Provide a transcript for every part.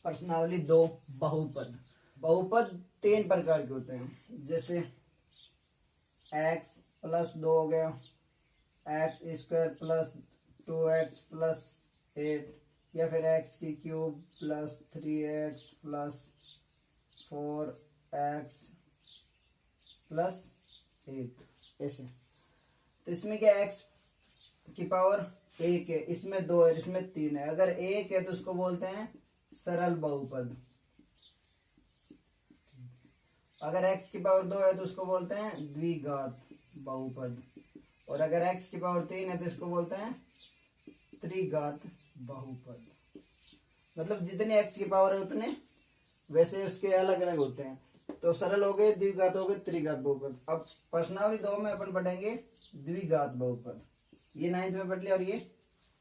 प्रश्नावली 2 बहुपद। बहुपद 3 प्रकार के होते हैं, जैसे x प्लस 2 हो गया, x square plus 2x plus 8, या फिर x की cube plus 3x plus 4x plus 8 ऐसे। तो इसमें क्या x की पावर 1 है, इसमें 2 है, इसमें 3 है। अगर 1 है तो उसको बोलते हैं सरल बहुपद। अगर x की पावर 2 है तो उसको बोलते हैं द्विघात बहुपद। और अगर x की पावर 3 है तो इसको बोलते हैं त्रिघात बहुपद। मतलब जितने x की पावर है उतने वैसे उसके अलग अलग होते हैं। तो सरल हो गए, द्विघात हो गए, त्रिघात बहुपद। अब प्रश्नावली 2 में अपन पढ़ेंगे द्विघात बहुपद। ये 9th में पढ़ लिया और ये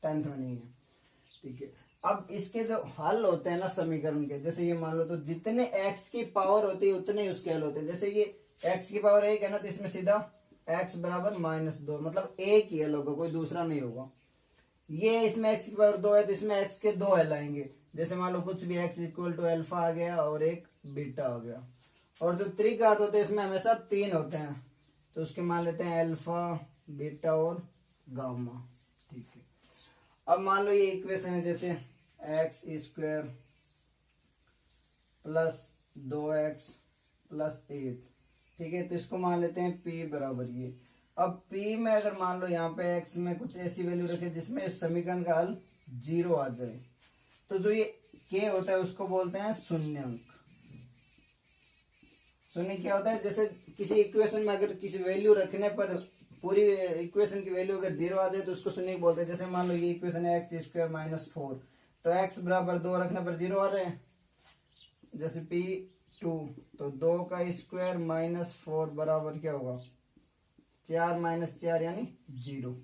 10th में नहीं है, ठीक है। अब इसके जो हल होते हैं ना समीकरण के, जैसे ये मान लो तो जितने x की पावर होती है उतने उसके हल होते हैं। जैसे ये x की पावर 1 है ना, तो इसमें सीधा x बराबर -2, मतलब एक ही हल होगा, कोई दूसरा नहीं होगा। ये इसमें x की पावर 2 है तो इसमें x के 2 हल आएंगे। जैसे मान लो कुछ भी x इक्वल टू अल्फा आ गया और एक बीटा आ गया। और जो त्रिघात होते हैं इसमें हमेशा 3 होते हैं, तो उसके मान लेते हैं अल्फा, बीटा और गामा, ठीक है। अब मान लो ये इक्वेशन है, जैसे x square plus 2x plus 8, ठीक है। तो इसको मान लेते हैं p बराबर ये। अब p में अगर मान लो यहाँ पे x में कुछ ऐसी वैल्यू रखे जिसमें इस समीकरण का हल 0 आ जाए, तो जो ये k होता है उसको बोलते हैं शून्यंक। शून्य क्या होता है, जैसे किसी इक्वेशन में अगर किसी वैल्यू रखने पर पूरी इक्वेशन की वैल्यू अगर 0 आ जाए तो उसको शून्य बोलते हैं। जैसे मान लो ये इक्वेशन है एक्स स्क्वायर -4, तो x बराबर 2 रखने पर 0 आ रहे हैं। जैसे p2, तो 2 का स्क्वायर -4 बराबर क्या होगा, 4 - 4 यानी 0।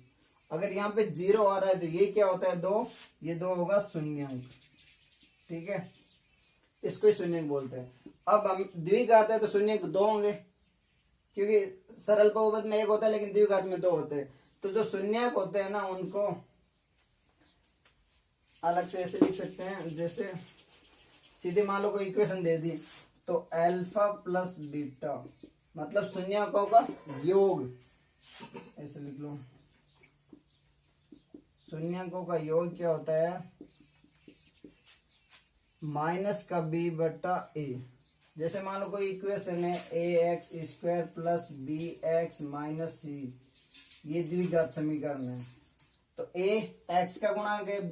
अगर यहाँ पे 0 आ रहा है तो ये क्या होता है 2, ये 2 होगा शून्यंक, ठीक है। इसको ही शून्यंक बोलते हैं। अब हम द्विघात है तो शून्यंक 2 होंगे, क्योंकि सरल बहुपद में 1 होता है लेकिन द्विघात में 2 होते हैं। तो जो शून्यक होते हैं ना उनको अलग से ऐसे लिख सकते हैं। जैसे सीधे मान लो कोई इक्वेशन दे दी, तो अल्फा प्लस बीटा मतलब शून्यकों का योग, ऐसे लिख लो। शून्यकों का योग क्या होता है, माइनस का b बटा a। जैसे मान लो कोई इक्वेशन है ax square plus bx minus c, ये द्विघात समीकरण है। तो a x का गुणांक है, a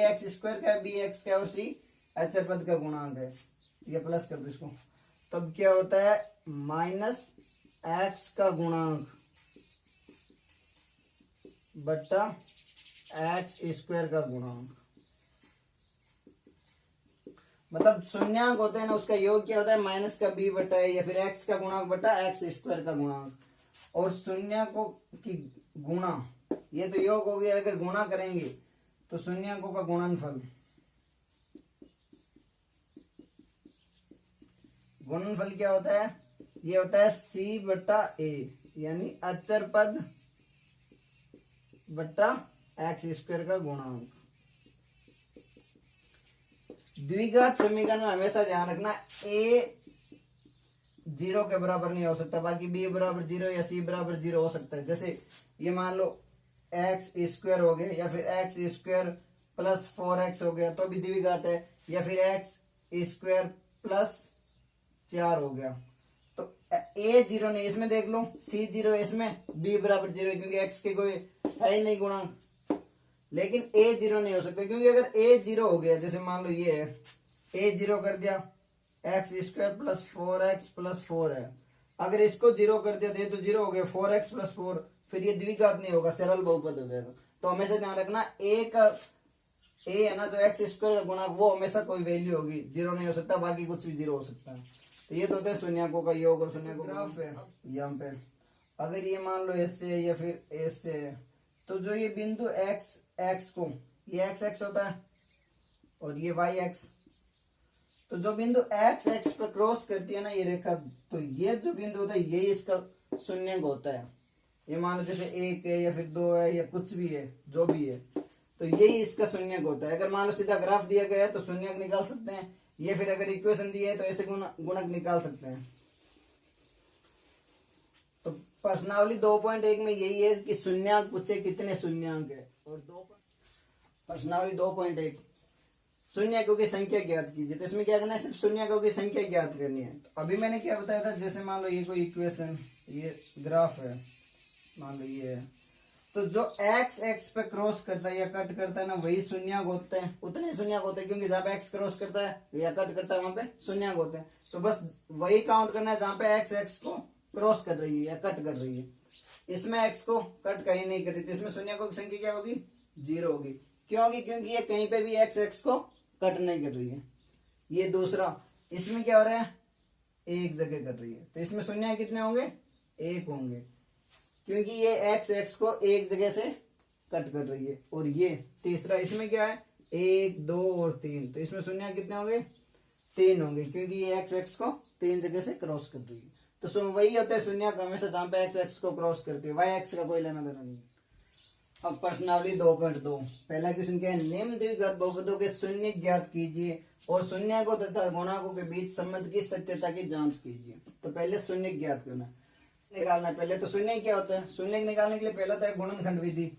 x स्क्वायर का है, b x का है और c अचर पद का गुणांक है। ये प्लस कर दो इसको, तब क्या होता है माइनस x का गुणांक बटा x स्क्वायर का गुणांक। मतलब शून्यंक होते हैं ना, उसका योग क्या होता है माइनस का b बटा a, या फिर x का गुणांक बटा x स्क्वायर का गुणांक। और शून्यकों की गुणा, ये तो योग हो गया, अगर गुणा करेंगे तो शून्यकों का गुणनफल, गुणनफल क्या होता है, ये होता है c बटा a, यानी अचर पद बटा x स्क्वायर का गुणांक। द्विघात समीकरण में हमेशा ध्यान रखना a 0 के बराबर नहीं हो सकता, बाकी b बराबर 0 या c बराबर 0 हो सकता है। जैसे ये मान लो x स्क्वायर हो गया, या फिर x स्क्वायर प्लस 4x हो गया तो भी द्विघात है, या फिर x स्क्वायर प्लस 4 हो गया। तो a 0 नहीं, इसमें देख लो c 0 है, इसमें b बराबर 0 है, क्योंकि x के कोई है ही नहीं गुणांक। लेकिन a 0 नहीं हो सकता, क्योंकि अगर a 0 हो गया, जैसे मान लो ये है a 0 कर दिया, x square plus 4x plus 4 है, अगर इसको 0 कर दिया तो ये तो 0 हो गया, 4x प्लस 4, फिर ये द्विघात नहीं होगा, सरल बहुपद हो जाएगा। तो हमेशा ध्यान रखना a का a है ना, जो एक्स स्क्वायर का गुणांक वो हमेशा कोई वैल्यू होगी, 0 नहीं हो सकता, बाकी कुछ भी 0 हो सकता है। तो ये तो होता है शून्यकों का योग और शून्यकों का ग्राफ है। यहाँ पे अगर ये मान लो ऐसे या फिर ऐसे है, तो जो ये बिंदु x को, ये x होता है और ये y, तो जो बिंदु x पर क्रॉस करती है ना ये रेखा, तो ये जो बिंदु होता है ये इसका शून्यंक होता है। ये मान लो जैसे 1 है या फिर 2 है या कुछ भी है, जो भी है, तो यही इसका शून्यक होता है। अगर मान लो सीधा ग्राफ दिया गया है तो शून्यक निकाल सकते हैं, ये फिर अगर इक्वेशन दी है तो ऐसे गुणक निकाल सकते हैं। तो प्रश्नावली 2.1 में यही है कि शून्यक पूछे कितने शून्यक है। और प्रश्नावली 2.1 शून्यकों की संख्या ज्ञात कीजिए। तो इसमें क्या करना है, सिर्फ शून्यकों की संख्या ज्ञात करनी है। तो अभी मैंने क्या बताया था, जैसे मान लो ये कोई इक्वेशन, ये ग्राफ है, मान लो ये है, तो जो एक्स एक्स पे क्रॉस करता है या कट करता है ना, वही शून्यक होते हैं, उतने शून्यक होते हैं, क्योंकि जहाँ पे एक्स क्रॉस करता है या कट करता है वहां पे शून्यक होते हैं। तो बस वही काउंट करना है जहाँ पे एक्स एक्स को क्रॉस कर रही है या कट कर रही है। इसमें एक्स को कट कहीं नहीं कर रही, तो इसमें शून्यकों की संख्या क्या होगी, 0 होगी। क्यों होगी, क्योंकि ये कहीं पे भी एक्स एक्स को कट नहीं कर रही है। ये दूसरा, इसमें क्या हो रहा है, एक जगह कर रही है, तो इसमें शून्य कितने होंगे, 1 होंगे, क्योंकि ये एक्स एक्स को एक जगह से कट कर रही है। और ये तीसरा, इसमें क्या है, 1 2 और 3, तो इसमें शून्य कितने होंगे, 3 होंगे, क्योंकि ये एक्स एक्स को 3 जगह से क्रॉस कर रही है। तो वही होता है शून्य हमेशा जहां पे एक्स एक्स को क्रॉस करती है, वाई एक्स का कोई लेना देना नहीं। अब प्रश्नावली 2.2 पहला क्वेश्चन क्या है, निम्न द्विघात बहुपदों के शून्य ज्ञात कीजिए और शून्यकों तथा गुणाकों के बीच संबंध की सत्यता की जांच कीजिए। तो पहले शून्य ज्ञात करना निकालना है। पहले तो शून्य क्या होता है, शून्य निकालने के लिए पहला तो है गुणनखंड विधि,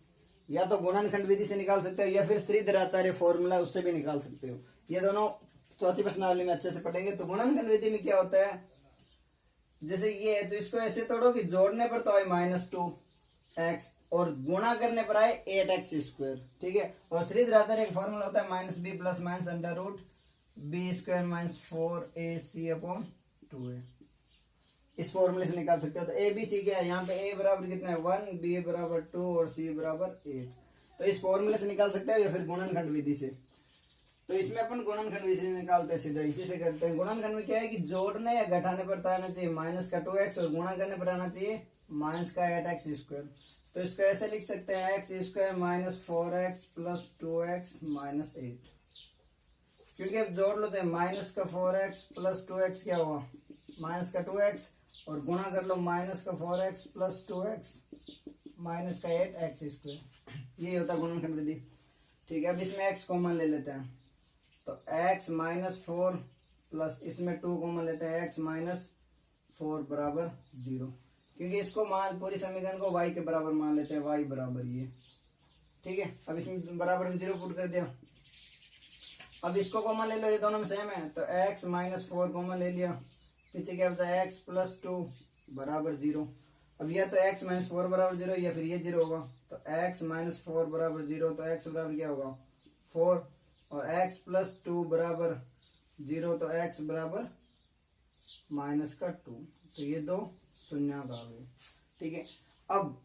या तो गुणनखंड विधि से निकाल सकते हो या फिर श्रीधराचार्य फॉर्मूला उससे भी निकाल सकते हो। ये दोनों चौथी प्रश्नावली में अच्छे से पढ़ेंगे। तो गुणनखंड विधि में क्या होता है, जैसे ये है तो इसको ऐसे तोड़ो कि जोड़ने पर तो आए -2x और गुणा करने पर आए 8x², ठीक है। और श्रीधराचार्य एक फॉर्मूला होता है -b प्लस -√b² - 4ac/2a। इस फॉर्मूले से निकाल सकते हो। तो ए बी सी क्या है, यहाँ पे a बराबर कितना है 1, b बराबर 2 और c बराबर 8। तो इस फॉर्मूले से निकाल सकते हो या फिर गुणनखंड विधि से। तो इसमें अपन गुणनखंड विधि से निकालते हैं, सीधा इसी से करते हैं। गुणनखंड में क्या है कि जोड़ने या घटाने पर तो आना चाहिए -2x और गुणा करने पर आना चाहिए -8x²। तो इसको ऐसे लिख सकते हैं x² - 4x + 2x - 8, क्योंकि अब जोड़ लो तो -4x + 2x क्या हुआ -2x और गुणा कर लो -4x + 2x - 8x²। ये होता है गुणनखंड विधि, ठीक है। अब इसमें x कॉमन ले लेते हैं, तो x - 4 प्लस इसमें 2 कॉमन लेते हैं, x - 4 बराबर 0, क्योंकि इसको मान पूरी समीकरण को y के बराबर मान लेते हैं, y बराबर ये, ठीक है। अब इसमें बराबर में 0 पुट कर दिया। अब इसको कॉमन ले लो, ये दोनों में सेम है, तो x - 4 कॉमन ले लिया, पीछे क्या बचा x + 2 बराबर 0। अब या तो x - 4 बराबर 0 या फिर ये 0 होगा। तो x - 4 बराबर 0, तो x बराबर क्या होगा 4 और x + 2 बराबर 0, तो x बराबर -2। तो ये दो शून्य आ गए, ठीक है। अब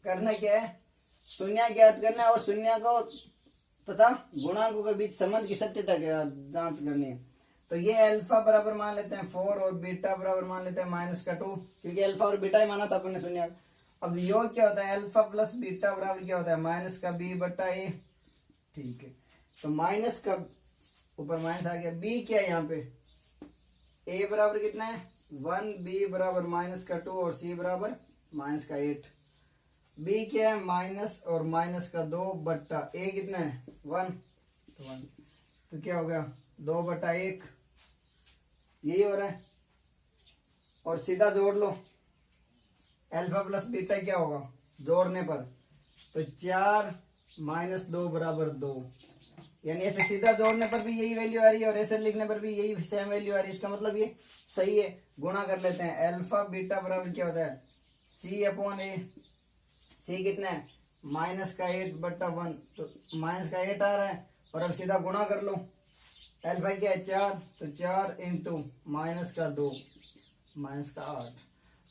करना क्या है, शून्य ज्ञात करना है और शून्य को तथा गुणांकों के बीच संबंध की सत्यता की जांच करनी है। तो ये अल्फा बराबर मान लेते हैं 4 और बीटा बराबर मान लेते हैं -2, क्योंकि अल्फा और बीटा ही माना था अपन ने शून्य। अब योग क्या होता है, अल्फा प्लस बीटा बराबर क्या होता है -b/a, ठीक है। तो माइनस का ऊपर माइनस आ गया, b क्या है यहाँ पे, a बराबर कितना है 1, b बराबर -2 और c बराबर -8। b क्या है माइनस और -2 बट्टा a कितना है 1, तो 1, तो क्या हो गया 2/1, यही हो रहा है। और सीधा जोड़ लो, अल्फा प्लस बीटा क्या होगा जोड़ने पर, तो 4 - 2 बराबर 2, यानी ऐसे सीधा जोड़ने पर भी यही वैल्यू आ रही है और ऐसे लिखने पर भी यही सेम वैल्यू आ रही है। इसका मतलब ये सही है। गुणा कर लेते हैं, अल्फा बीटा बराबर क्या होता है c/a, c कितना है -8/1, तो -8 आ रहा है। और अब सीधा गुणा कर लो, अल्फा क्या है 4, तो 4 × -2 -8।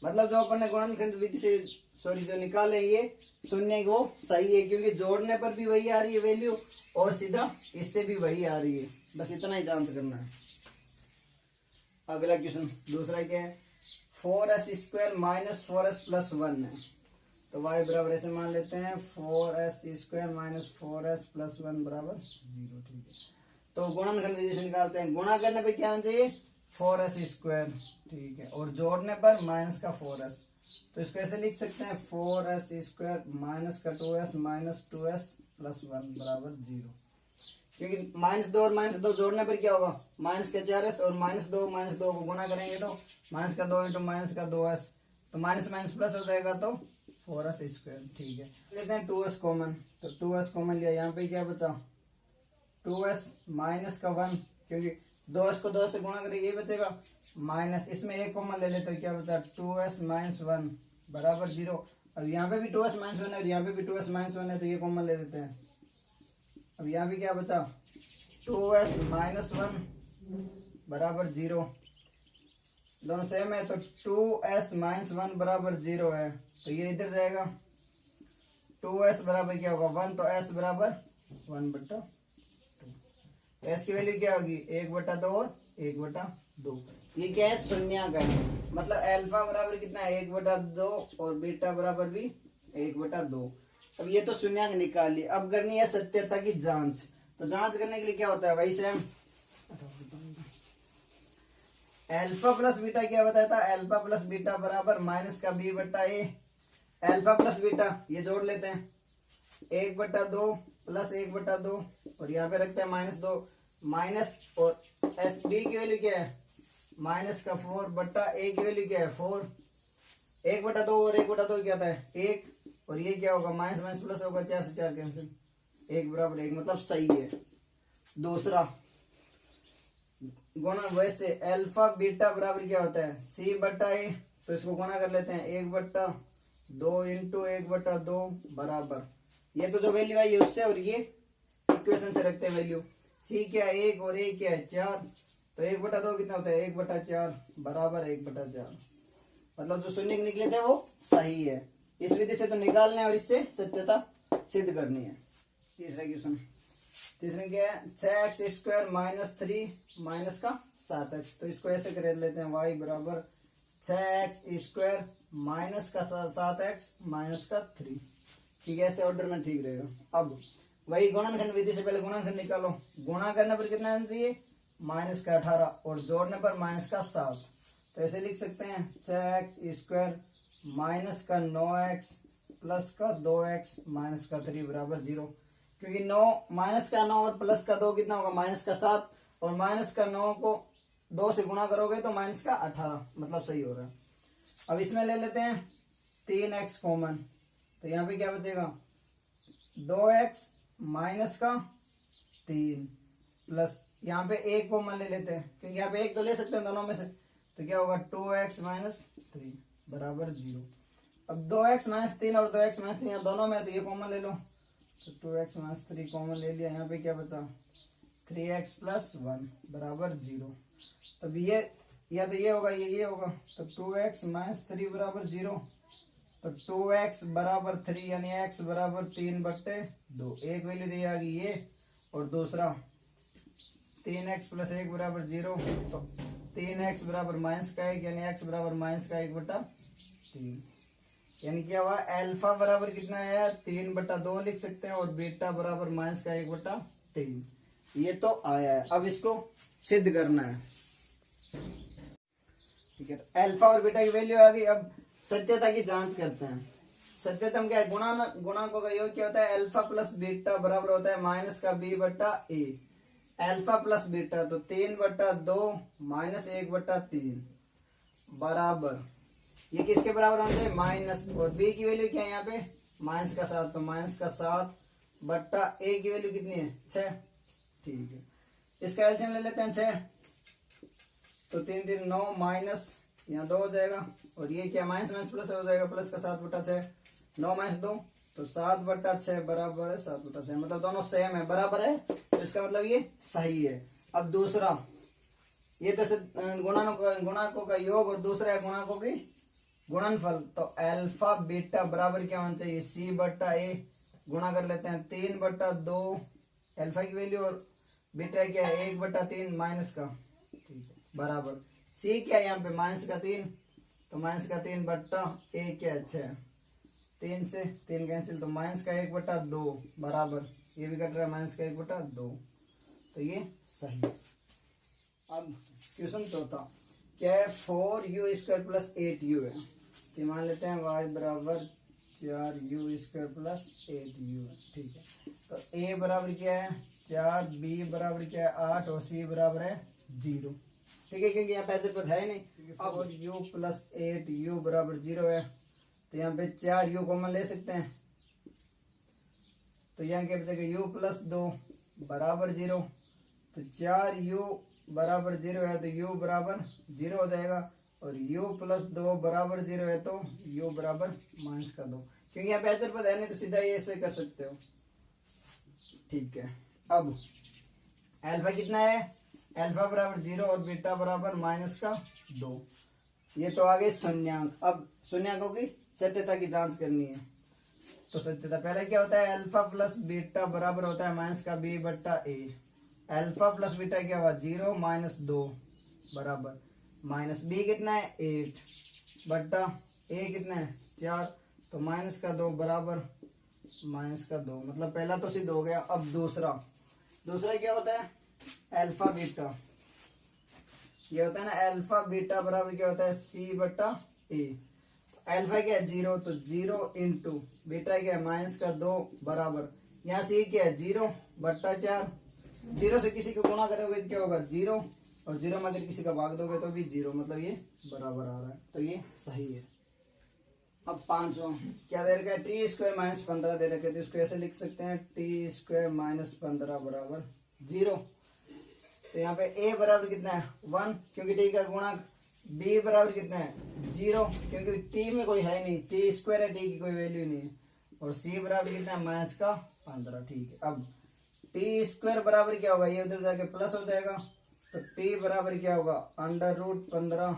मतलब जो अपन ने गुणनखंड विधि से जो निकाले ये शून्य को सही है, क्योंकि जोड़ने पर भी वही आ रही है वैल्यू और सीधा इससे भी वही आ रही है। बस इतना ही जांच करना है। अगला क्वेश्चन दूसरा क्या है, 4s² - 4s + 1 है। तो y बराबर ऐसे मान लेते हैं 4s² - 4s + 1 बराबर 0, ठीक है। तो गुणनखंड विधि से निकालते हैं। गुणा करने पे क्या आना चाहिए 4s², ठीक है, और जोड़ने पर -4s। तो इसको ऐसे लिख सकते हैं 4s² - 2s - 2s प्लस 1 बराबर 0, क्योंकि -2 और -2 जोड़ने पर क्या होगा, -4s और -2 को गुना करेंगे तो -2 इंटू -2s, तो माइनस माइनस प्लस हो जाएगा तो 4s²। ठीक है, लेते हैं 2s कॉमन, तो 2s कॉमन लिया, यहाँ पे क्या बचा 2s -1, क्योंकि 2s को 2 से गुणा करेंगे ये बचेगा माइनस, इसमें एक कॉमन ले लेते हैं, क्या बचा 2s - 1 बराबर 0। अब यहाँ पे भी 2s - 1 है और यहाँ पे भी 2s - 1 है, तो ये कॉमन ले लेते हैं। अब यहाँ भी क्या बचा 2s - 1 बराबर 0, दोनों सेम है, तो 2s - 1 बराबर 0 है, तो ये इधर जाएगा, 2s बराबर क्या होगा 1, तो s बराबर 1/2, s की वैल्यू क्या होगी 1/2 और 1/2। ये क्या है शून्य का है, मतलब अल्फा बराबर कितना है 1/2 और बीटा बराबर भी 1/2। अब ये तो शून्य निकाल लिया, अब करनी है सत्यता की जांच। तो जांच करने के लिए क्या होता है वही सेम, अल्फा प्लस बीटा क्या बताया था, अल्फा प्लस बीटा बराबर माइनस का b/a, अल्फा प्लस बीटा ये जोड़ लेते हैं 1/2 प्लस 1/2 और यहाँ पे रखते हैं -2 माइनस, और एस बी की वैल्यू क्या है -4/a की वैल्यू क्या है 4, 1/2 और 1/2 क्या था 1, और ये क्या होगा माइनस माइनस प्लस होगा, 4 से 4 कैंसिल, 1 बराबर 1, मतलब सही है। दूसरा गुणा, वैसे अल्फा बीटा बराबर क्या होता है c/a, तो इसको गुणा कर लेते हैं 1/2 इंटू 1/2 बराबर, ये तो जो वैल्यू आई है उससे, और ये इक्वेशन से रखते हैं वैल्यू, c क्या है 1 और a क्या है 4, तो 1/2 कितना होता है 1/4 बराबर 1/4, मतलब जो शून्य निकले थे वो सही है। इस विधि से तो निकालना है और इससे सत्यता सिद्ध करनी है। तीसरा क्वेश्चन, तीसरा क्या है 6x² - 3 माइनस का 7x, तो इसको ऐसे कर लेते हैं y बराबर 6x² माइनस का 7x माइनस का 3, ठीक है, ऐसे ऑर्डर में ठीक रहेगा। अब वही गुणनखंड विधि से पहले गुणनखंड निकालो, गुणा करने पर कितना आना चाहिए -18 और जोड़ने पर -7, तो ऐसे लिख सकते हैं 6x² माइनस का 9x प्लस का 2x माइनस का 3 बराबर 0, क्योंकि 9 माइनस का 9 और प्लस का 2 कितना होगा -7, और माइनस का 9 को 2 से गुणा करोगे तो -18, मतलब सही हो रहा है। अब इसमें ले लेते हैं 3x कॉमन, तो यहाँ पे क्या बचेगा 2x माइनस का 3 प्लस यहाँ पे 1 कॉमन ले लेते हैं, क्योंकि यहाँ पे 1 तो ले सकते हैं दोनों में से, तो क्या होगा 2x - 3 बराबर 0। अब 2x - 3 और 2x - 3 दोनों में, तो ये कॉमन ले लो, तो 2x - 3 कॉमन ले लिया, यहाँ पे क्या बचा 3x + 1 बराबर 0। तब ये या तो ये होगा ये होगा, तो 2x - 3 बराबर 0, तो 2x बराबर 3 यानी x बराबर 3/2, एक वैल्यू दी आ गई ये, और दूसरा 3x + 1 बराबर 0, तो 3x बराबर -1 यानी x बराबर -1/3, यानी क्या हुआ अल्फा बराबर कितना है 3/2 लिख सकते हैं, और बीटा बराबर -1/3, ये तो आया है। अब इसको सिद्ध करना है, ठीक है, अल्फा और बीटा की वैल्यू आ गई। अब सत्यता की जांच करते हैं। सत्यता में क्या है गुणांकों का योग क्या होता है अल्फा प्लस बीटा बराबर होता है -b/a, अल्फा प्लस बीटा तो 3/2 -1/3 बराबर, ये किसके बराबर होना चाहिए माइनस, और b की वैल्यू क्या है यहाँ पे -7, तो -7/a की वैल्यू कितनी है 6, ठीक है, इसका एलसीएम ले लेते हैं 6, तो 3 3 9 माइनस यहाँ 2 हो जाएगा, और ये क्या माइनस माइनस प्लस हो जाएगा, प्लस का 7/6, 9 - 2 तो 7/6 बराबर है 7/6, मतलब दोनों सेम है बराबर है, तो इसका मतलब ये सही है। अब दूसरा, ये तो गुणांकों का योग और दूसरा है गुणांकों की गुणनफल, तो अल्फा बीटा बराबर क्या होना चाहिए c/a, गुणा कर लेते हैं 3/2 अल्फा की वैल्यू, और बीटा क्या है 1/3 माइनस का, ठीक है, बराबर c क्या है यहाँ पे -3, तो -3/a क्या है 6, 3 से 3 कैंसिल, तो -1/2 बराबर, ये भी कट रहा है -1/2, तो ये सही। अब क्वेश्चन चौथा क्या है 4u² + 8u है, तो मान लेते हैं y बराबर 4u² प्लस 8u। ठीक है, तो a बराबर क्या है 4, b बराबर क्या है 8 और c बराबर है 0। ठीक है, क्योंकि यहाँ पे ऐसे पद है नहीं। अब और u प्लस 8u बराबर 0 है, तो यहाँ पे 4u कॉमन ले सकते हैं, तो यहाँ क्या बचेगा u प्लस 2 बराबर 0। तो 4u बराबर 0 है तो u बराबर 0 हो जाएगा, और u प्लस 2 बराबर 0 है तो u बराबर माइनस का 2, क्योंकि यहाँ पे ऐसे पद है नहीं तो सीधा ये ऐसे कर सकते हो। ठीक है, अब अल्फा कितना है, अल्फा बराबर 0 और बीटा बराबर माइनस का 2। ये तो आगे शून्यांक। अब शून्यांकों की सत्यता की जांच करनी है, तो सत्यता पहले क्या होता है, अल्फा प्लस बीटा बराबर होता है माइनस का b बट्टा a। अल्फा प्लस बीटा क्या हुआ 0 माइनस 2 बराबर माइनस b कितना है 8 बट्टा a कितना है 4, तो माइनस का 2 बराबर माइनस का 2, मतलब पहला तो सिद्ध हो गया। अब दूसरा क्या होता है अल्फा बीटा, ये होता है ना अल्फा बीटा बराबर क्या होता है c बट्टा a। अल्फा क्या है 0, तो 0 इंटू बीटा क्या है माइनस का 2 बराबर, यहाँ से क्या है 0 बट्टा 4। 0 से किसी को गुणा करोगे तो क्या होगा 0, और 0 में अगर किसी का भाग दोगे तो भी 0, मतलब ये बराबर आ रहा है, तो ये सही है। अब पांचवा क्या दे रखा है t² माइनस 15 दे रखे, तो इसको ऐसे लिख सकते हैं t² माइनस 15 बराबर 0। तो यहाँ पे a बराबर कितना है 1, क्योंकि t का गुणक, b बराबर कितना है 0, क्योंकि t में कोई है नहीं, t² है, t की कोई वैल्यू नहीं है, और c बराबर कितना है माइनस का 15। ठीक है, अब t² बराबर क्या होगा, ये उधर जाके प्लस हो जाएगा, तो t बराबर क्या होगा √15,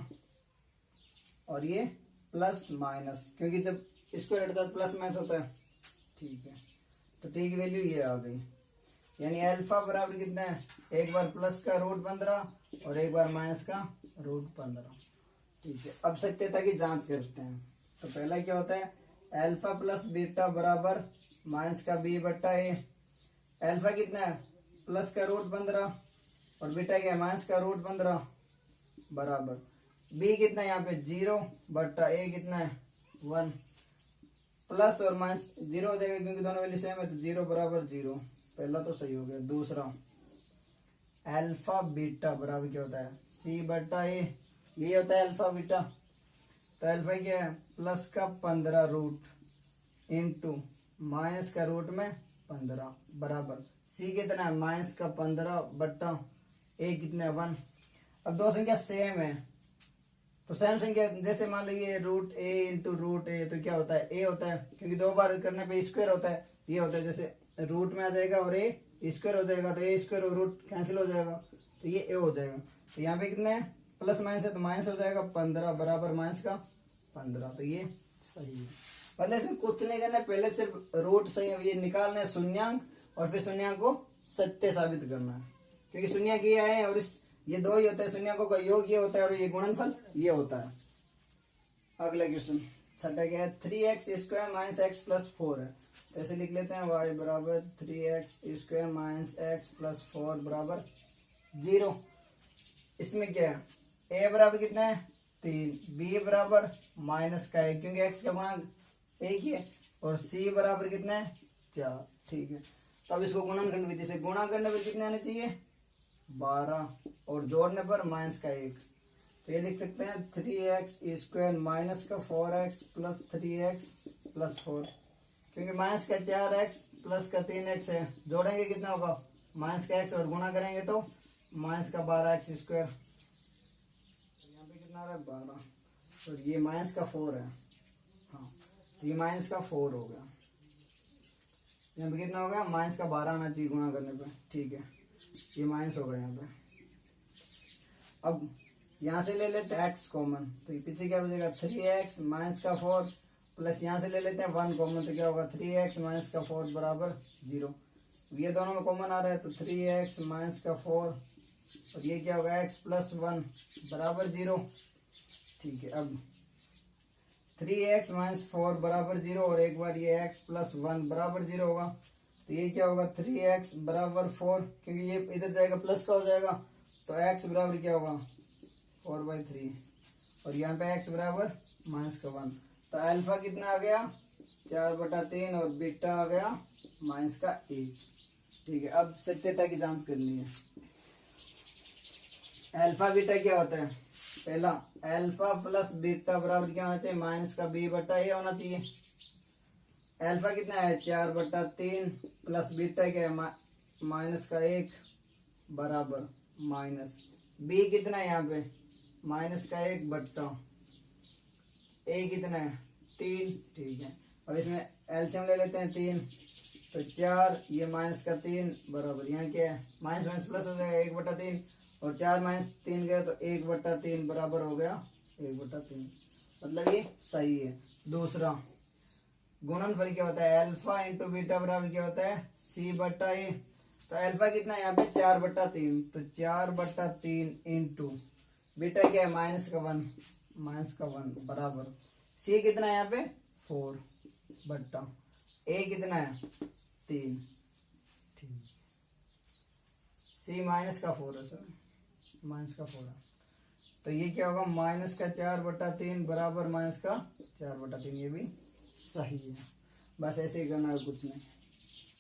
और ये प्लस माइनस, क्योंकि जब स्क्वायर हटता है तो प्लस माइनस होता है। ठीक है, तो t की वैल्यू ये आ गई, यानी अल्फा बराबर कितना है, एक बार प्लस का √15 और एक बार माइनस का √15। ठीक है, अब सत्यता की जांच करते हैं। तो पहला क्या होता है अल्फा प्लस बीटा बराबर माइनस का b बट्टा a। अल्फा कितना है प्लस का √15 और बीटा क्या है माइनस का √15 बराबर b कितना है यहाँ पे 0 बट्टा a कितना है 1। प्लस और माइनस 0 हो जाएगा क्योंकि दोनों वैल्यू सेम है, तो 0 बराबर 0, पहला तो सही हो गया। दूसरा अल्फा बीटा बराबर क्या होता है c बट्टा a, ये होता है अल्फा बीटा। तो अल्फा क्या है प्लस का 15 रूट इंटू माइनस का रूट में 15 बराबर c कितना है माइनस का 15 बट्टा a कितना है 1। अब दो संख्या सेम है, तो सेम संख्या जैसे मान लो ये √a इंटू √a, तो क्या होता है a होता है, क्योंकि दो बार करने पे स्क्वायर होता है, ये होता है जैसे रूट में आ जाएगा और a स्क्वायर हो जाएगा, तो a² और रूट कैंसिल हो जाएगा, तो ये a हो जाएगा। तो यहाँ पे कितना है प्लस माइनस है तो माइनस हो जाएगा 15 बराबर माइनस का 15, तो ये सही है। मतलब इसमें कुछ नहीं करना है, पहले सिर्फ रूट सही ये निकालना है शून्यांक, और फिर शून्यांक को सत्य साबित करना है, क्योंकि शून्यांक ये आए और इस ये दो ही होता है, शून्यांकों का योग ये होता है और ये गुणनफल ये होता है। अगला क्वेश्चन छठा क्या है 3x² माइनस x प्लस 4 है, तो ऐसे लिख लेते हैं y बराबर 3x² माइनस x प्लस 4 बराबर 0। इसमें क्या है a बराबर कितना है 3, b बराबर माइनस का 1 क्योंकि x का गुणांक 1 ही है, और c बराबर कितना है 4। ठीक है, तो अब इसको गुणनखंड विधि से गुणा करने पर कितने आने चाहिए 12, और जोड़ने पर माइनस का 1, तो ये लिख सकते हैं 3x² माइनस का 4x प्लस 3x प्लस 4, क्योंकि माइनस का 4x प्लस का 3x है, जोड़ेंगे कितना होगा माइनस का x और गुणा करेंगे तो माइनस का 12x²। यहाँ पे कितना आ रहा है 12, और ये माइनस का 4 है, हाँ ये माइनस का 4 हो गया। यहाँ पे कितना हो गया माइनस का 12 आना चाहिए गुणा करने पे। ठीक है, ये माइनस होगा यहाँ पे। अब यहाँ से ले लेते हैं x कॉमन, तो ये पीछे क्या बचेगा 3x माइनस का 4 प्लस यहाँ से ले लेते हैं 1 कॉमन, तो क्या होगा 3x माइनस का 4 बराबर 0। ये दोनों में कॉमन आ रहा है तो 3x माइनस का 4, और ये क्या होगा x प्लस 1 बराबर 0। ठीक है, अब 3x माइनस 4 बराबर 0, और एक बार ये x प्लस 1 बराबर 0 होगा, तो ये क्या होगा 3x बराबर 4, क्योंकि ये इधर जाएगा प्लस का हो जाएगा, तो x बराबर क्या होगा 4/3, और यहाँ पे x बराबर माइनस का 1। तो अल्फा कितना आ गया 4/3 और बीटा आ गया -1। ठीक है, अब सत्यता की जांच करनी है। अल्फा बीटा क्या होता है? पहला, अल्फा प्लस बीटा बराबर क्या होना चाहिए? -b/a होना चाहिए। अल्फा कितना है? 4/3 प्लस बीटा क्या है? -1 बराबर माइनस बी कितना है यहाँ पे? -1 बट्टा ए कितना है? 3। ठीक है, अब इसमें एलसीएम ले लेते हैं 3, तो 4, ये -3 बराबर यहाँ क्या है? माइनस माइनस प्लस हो जाएगा 1/3, और 4 - 3 गया तो 1/3 बराबर हो गया 1/3। मतलब ये सही है। दूसरा, गुणनफल क्या होता है? अल्फा इंटू बीटा बराबर क्या होता है? c/a। तो अल्फा कितना है यहाँ पे? 4/3, तो 4/3 इंटू बीटा क्या है? -1 बराबर c कितना है यहाँ पे? 4 बट्टा a कितना है? 3। ठीक, c -4 है सर, -4 है। तो ये क्या होगा? -4/3 बराबर -4/3। ये भी सही है। बस ऐसे ही करना है, कुछ नहीं।